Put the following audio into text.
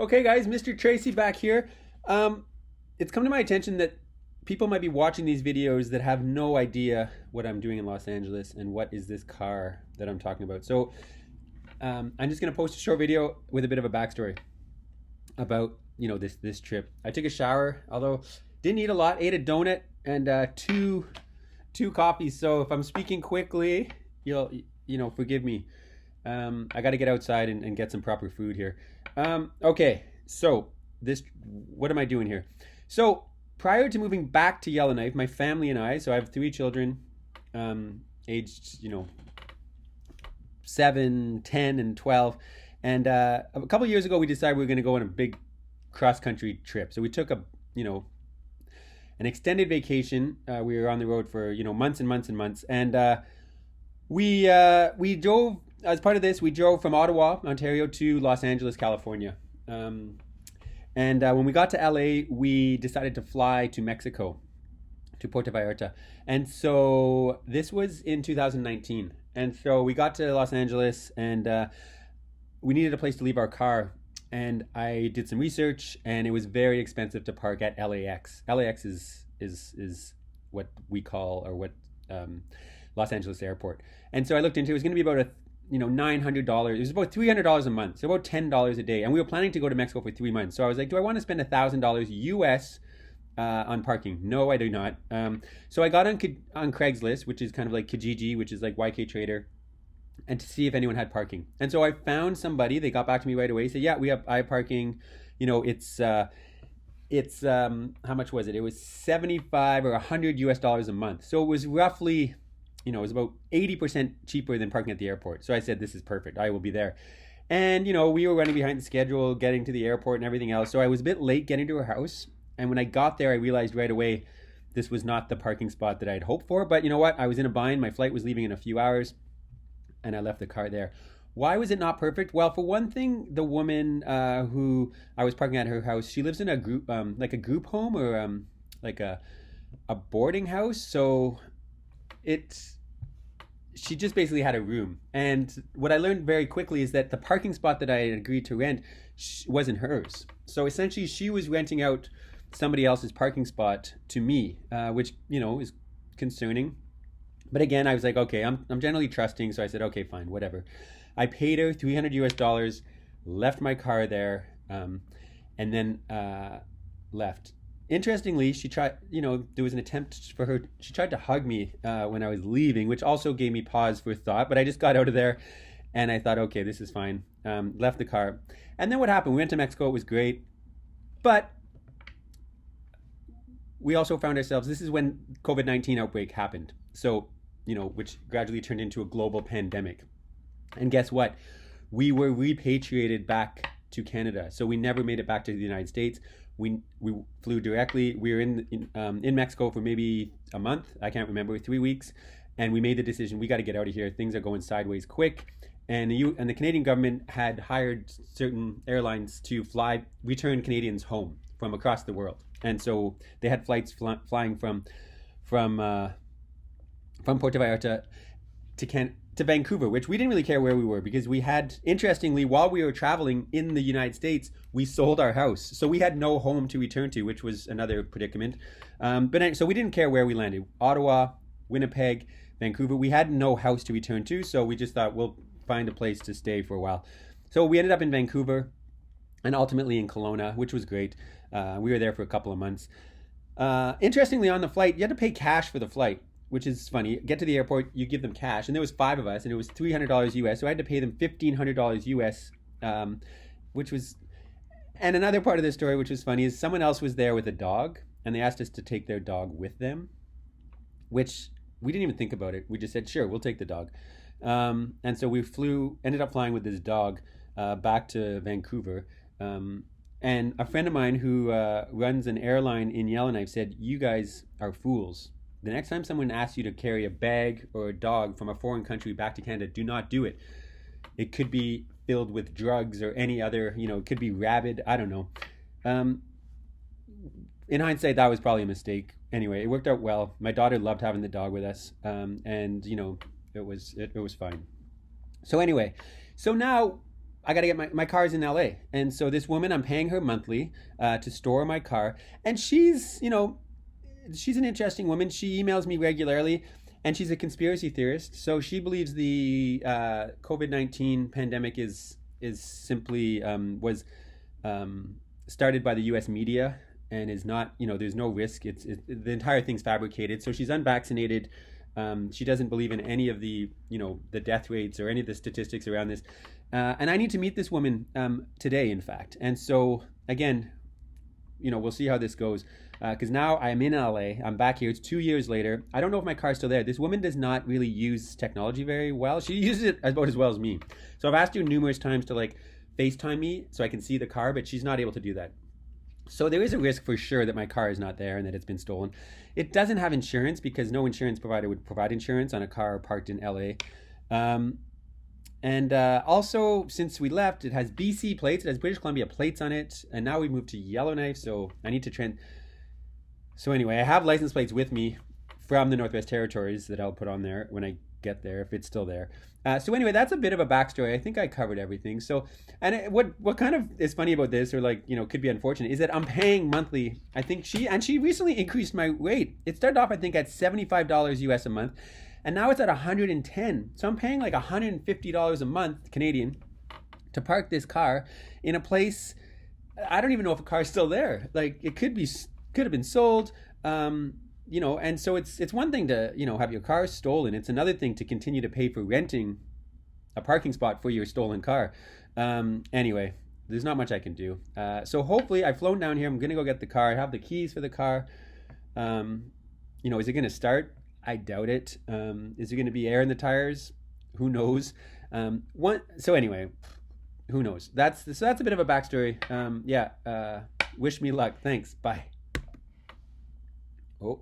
Okay, guys, Mr. Tracy back here. It's come to my attention that people might be watching these videos that have no idea what I'm doing in Los Angeles and what is this car that I'm talking about. So I'm just going to post a short video with a bit of a backstory about this trip. I took a shower, although didn't eat a lot. Ate a donut and two coffees. So if I'm speaking quickly, you'll forgive me. I got to get outside and get some proper food here. Okay, so what am I doing here? So prior to moving back to Yellowknife, my family and I, so I have 3 children, aged 7, 10, and 12. And a couple years ago, we decided we were going to go on a big cross-country trip. So we took an extended vacation. We were on the road for months and months and months, and we drove. As part of this, we drove from Ottawa, Ontario, to Los Angeles, California. And when we got to LA, we decided to fly to Mexico, to Puerto Vallarta. And so this was in 2019. And so we got to Los Angeles, and we needed a place to leave our car. And I did some research, and it was very expensive to park at LAX. LAX is what we call, or what Los Angeles Airport. And so I looked into it. It was going to be about $900. It was about $300 a month, so about $10 a day. And we were planning to go to Mexico for 3 months. So I was like, do I want to spend $1,000 US on parking? No, I do not. So I got on Craigslist, which is kind of like Kijiji, which is like YK Trader, and to see if anyone had parking. And so I found somebody. They got back to me right away. Said, yeah, I have parking. It's how much was it? It was 75 or $100 a month. So it was roughly, it was about 80% cheaper than parking at the airport. So I said, this is perfect. I will be there. And, we were running behind the schedule, getting to the airport and everything else. So I was a bit late getting to her house. And when I got there, I realized right away this was not the parking spot that I'd hoped for. But you know what? I was in a bind. My flight was leaving in a few hours, and I left the car there. Why was it not perfect? Well, for one thing, the woman who I was parking at her house, she lives in a group, like a group home, or like a boarding house. So she just basically had a room. And what I learned very quickly is that the parking spot that I had agreed to rent wasn't hers. So essentially she was renting out somebody else's parking spot to me, which, is concerning. But again, I was like, okay, I'm generally trusting. So I said, okay, fine, whatever. I paid her $300, left my car there, and then left. Interestingly, she tried, there was an attempt for her, she tried to hug me when I was leaving, which also gave me pause for thought, but I just got out of there and I thought, okay, this is fine. Left the car. And then what happened? We went to Mexico. It was great. But we also found ourselves, this is when COVID-19 outbreak happened. So, which gradually turned into a global pandemic. And guess what? We were repatriated back to Canada. So we never made it back to the United States. We flew directly. We were in Mexico for maybe a month. I can't remember, 3 weeks. And we made the decision, we got to get out of here. Things are going sideways quick. And the Canadian government had hired certain airlines to return Canadians home from across the world. And so they had flights flying from Puerto Vallarta to Vancouver, which we didn't really care where we were, because we had, interestingly, while we were traveling in the United States, we sold our house. So we had no home to return to, which was another predicament. So we didn't care where we landed. Ottawa, Winnipeg, Vancouver, we had no house to return to. So we just thought we'll find a place to stay for a while. So we ended up in Vancouver and ultimately in Kelowna, which was great. We were there for a couple of months. Interestingly, on the flight, you had to pay cash for the flight, which is funny. Get to the airport, you give them cash, and there was 5 of us, and it was $300 US. So I had to pay them $1,500 US, which was. And another part of this story, which was funny, is someone else was there with a dog, and they asked us to take their dog with them, which we didn't even think about it. We just said, sure, we'll take the dog. And so we ended up flying with this dog back to Vancouver. And a friend of mine who runs an airline in Yellowknife said, you guys are fools. The next time someone asks you to carry a bag or a dog from a foreign country back to Canada, do not do it. It could be filled with drugs or any other, it could be rabid. I don't know. In hindsight, that was probably a mistake. Anyway, it worked out well. My daughter loved having the dog with us. And, it was fine. So anyway, so now I got to get my car's in LA. And so this woman, I'm paying her monthly to store my car. And she's, she's an interesting woman. She emails me regularly and she's a conspiracy theorist. So she believes the COVID-19 pandemic is simply was started by the U.S. media and is not, there's no risk. The entire thing's fabricated. So she's unvaccinated. She doesn't believe in any of the, the death rates or any of the statistics around this. And I need to meet this woman today, in fact. And so, again, we'll see how this goes. Because now I'm in LA. I'm back here. It's 2 years later. I don't know if my car's still there. This woman does not really use technology very well. She uses it about as well as me. So I've asked her numerous times to FaceTime me so I can see the car, but she's not able to do that. So there is a risk for sure that my car is not there and that it's been stolen. It doesn't have insurance because no insurance provider would provide insurance on a car parked in LA. And also, since we left, it has BC plates. It has British Columbia plates on it. And now we moved to Yellowknife, so I need to So anyway, I have license plates with me from the Northwest Territories that I'll put on there when I get there, if it's still there. So anyway, that's a bit of a backstory. I think I covered everything. So, and what kind of is funny about this, or could be unfortunate, is that I'm paying monthly. I think she recently increased my rate. It started off, I think, at $75 US a month, and now it's at $110. So I'm paying like $150 a month Canadian to park this car in a place. I don't even know if a car's still there. Like it could have been sold. And so it's one thing to, have your car stolen. It's another thing to continue to pay for renting a parking spot for your stolen car. Anyway, there's not much I can do. So hopefully I've flown down here. I'm going to go get the car. I have the keys for the car. Is it going to start? I doubt it. Is there going to be air in the tires? Who knows? So anyway, who knows? That's a bit of a backstory. Wish me luck. Thanks. Bye. Oh.